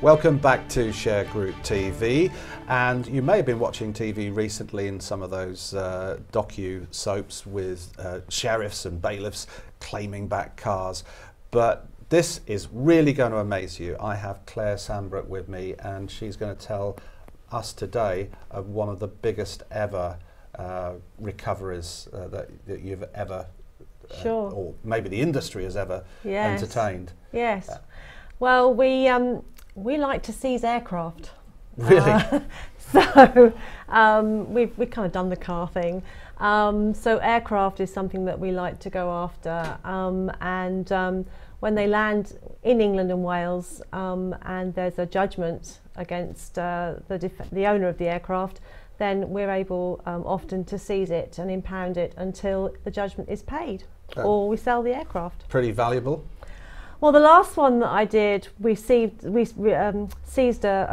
Welcome back to Shergroup TV, and you may have been watching TV recently in some of those docu-soaps with sheriffs and bailiffs claiming back cars, but this is really going to amaze you. I have Claire Sandbrook with me, and she's going to tell us today of one of the biggest ever recoveries that you've ever, or maybe the industry has ever entertained. Yes. Well, we like to seize aircraft. Really? So we've kind of done the car thing. So aircraft is something that we like to go after, and when they land in England and Wales, and there's a judgment against the owner of the aircraft, then we're able often to seize it and impound it until the judgment is paid, or we sell the aircraft. Pretty valuable. Well, the last one that I did, we seized a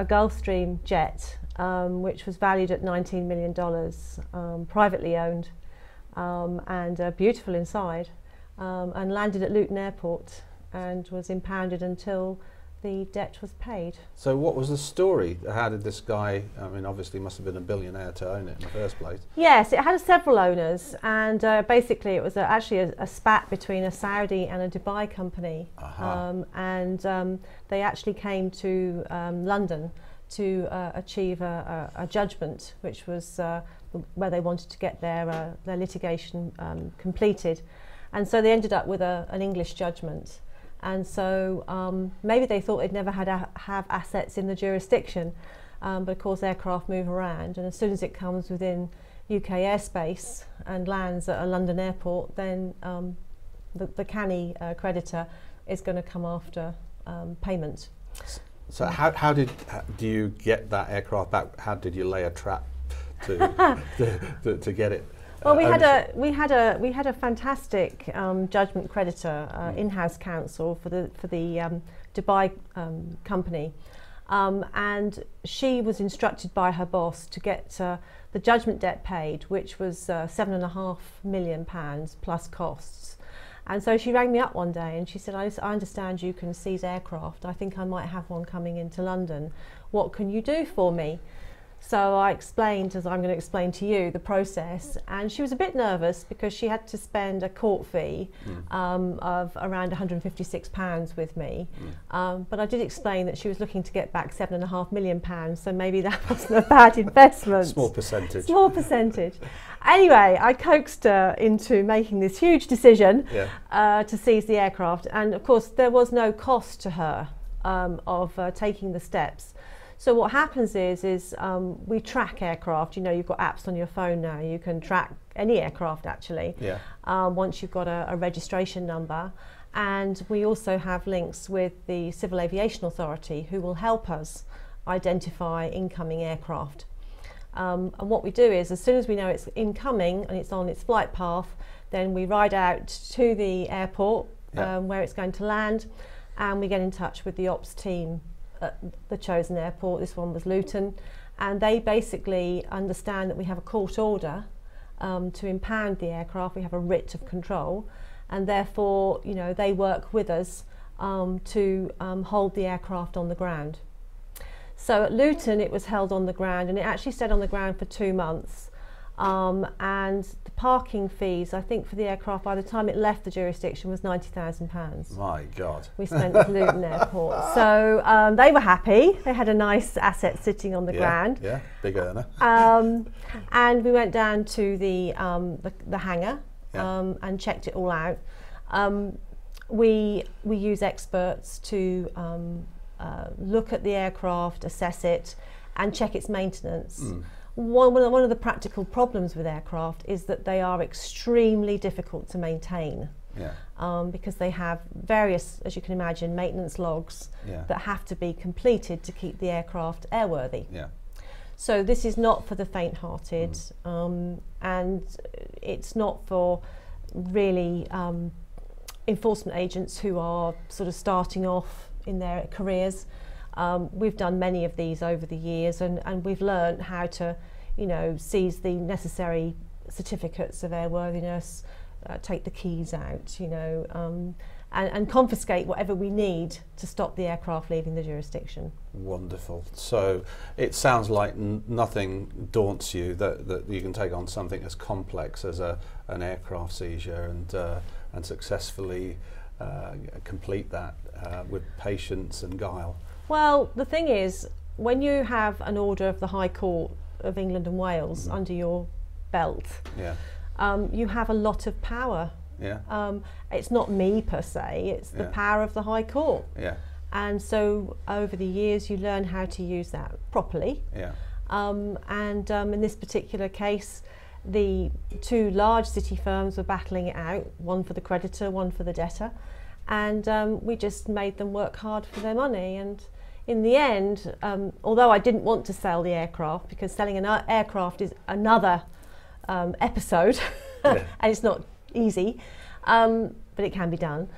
Gulfstream jet, which was valued at $19 million, privately owned, and beautiful inside, and landed at Luton Airport and was impounded until the debt was paid. So what was the story? How did this guy, I mean, obviously must have been a billionaire to own it in the first place. Yes, it had several owners, and basically it was actually a spat between a Saudi and a Dubai company. And they actually came to London to achieve a judgment, which was where they wanted to get their litigation completed. And so they ended up with an English judgment. And so maybe they thought they'd never have assets in the jurisdiction, but of course aircraft move around, and as soon as it comes within UK airspace and lands at a London airport, then the canny creditor is going to come after payment. So how do you get that aircraft back? How did you lay a trap to get it? Well, we had a fantastic judgment creditor, in-house counsel for the Dubai company, and she was instructed by her boss to get the judgment debt paid, which was £7.5 million plus costs. And so she rang me up one day and she said, I understand you can seize aircraft. I think I might have one coming into London. What can you do for me? So I explained, as I'm going to explain to you, the process, and she was a bit nervous because she had to spend a court fee of around £156 with me, but I did explain that she was looking to get back £7.5 million, so maybe that wasn't a bad investment. Small percentage. Small percentage. Anyway, I coaxed her into making this huge decision to seize the aircraft, and of course there was no cost to her of taking the steps. So what happens is we track aircraft. You know, you've got apps on your phone now. You can track any aircraft actually. Once you've got a registration number, and we also have links with the Civil Aviation Authority, who will help us identify incoming aircraft. And what we do is, as soon as we know it's incoming and it's on its flight path, then we ride out to the airport where it's going to land, and we get in touch with the ops team at the chosen airport. This one was Luton, and they basically understand that we have a court order to impound the aircraft. We have a writ of control, and therefore, you know, they work with us to hold the aircraft on the ground. So at Luton it was held on the ground, and it actually stayed on the ground for 2 months, and the parking fees, I think, for the aircraft by the time it left the jurisdiction was £90,000. My God. We spent at Luton Airport. So they were happy. They had a nice asset sitting on the ground. Yeah, big earner. And we went down to the hangar and checked it all out. We use experts to look at the aircraft, assess it, and check its maintenance. One of the practical problems with aircraft is that they are extremely difficult to maintain, because they have various, as you can imagine, maintenance logs that have to be completed to keep the aircraft airworthy. So this is not for the faint-hearted, and it's not for really enforcement agents who are sort of starting off in their careers. We've done many of these over the years, and we've learned how to, you know, seize the necessary certificates of airworthiness, take the keys out, you know, and confiscate whatever we need to stop the aircraft leaving the jurisdiction. Wonderful. So it sounds like nothing daunts you, that you can take on something as complex as an aircraft seizure and successfully complete that with patience and guile. Well, the thing is, when you have an order of the High Court of England and Wales under your belt, you have a lot of power. It's not me per se, it's the power of the High Court. And so over the years you learn how to use that properly. In this particular case, the two large city firms were battling it out, one for the creditor, one for the debtor, and we just made them work hard for their money. And in the end, although I didn't want to sell the aircraft, because selling an aircraft is another episode and it's not easy, but it can be done.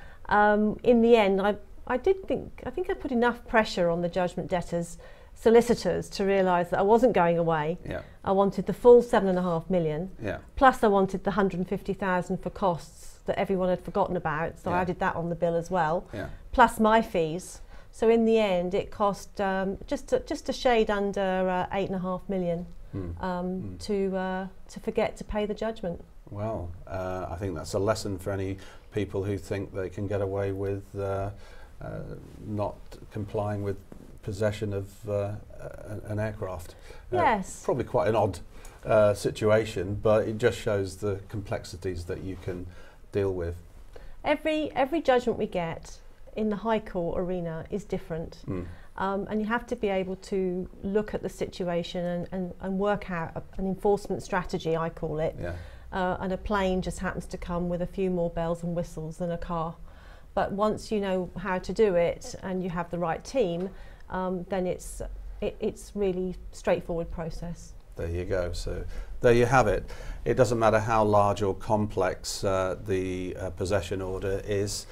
In the end, I think I put enough pressure on the Judgment Debtor's solicitors to realise that I wasn't going away. I wanted the full 7.5 million, plus I wanted the 150,000 for costs that everyone had forgotten about, so I added that on the bill as well, plus my fees. So in the end, it cost just a shade under 8.5 million to forget to pay the judgment. Well, I think that's a lesson for any people who think they can get away with not complying with possession of an aircraft. Probably quite an odd situation, but it just shows the complexities that you can deal with. Every judgment we get in the High Court arena is different, and you have to be able to look at the situation and work out an enforcement strategy, I call it. And a plane just happens to come with a few more bells and whistles than a car. But once you know how to do it and you have the right team, then it's really straightforward process. There you go. So there you have it. It doesn't matter how large or complex the possession order is.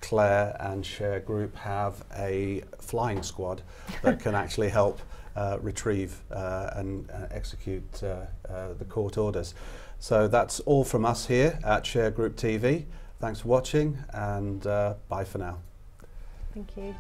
Claire and Shergroup have a flying squad that can actually help retrieve and execute the court orders. So that's all from us here at Shergroup TV. Thanks for watching, and bye for now. Thank you.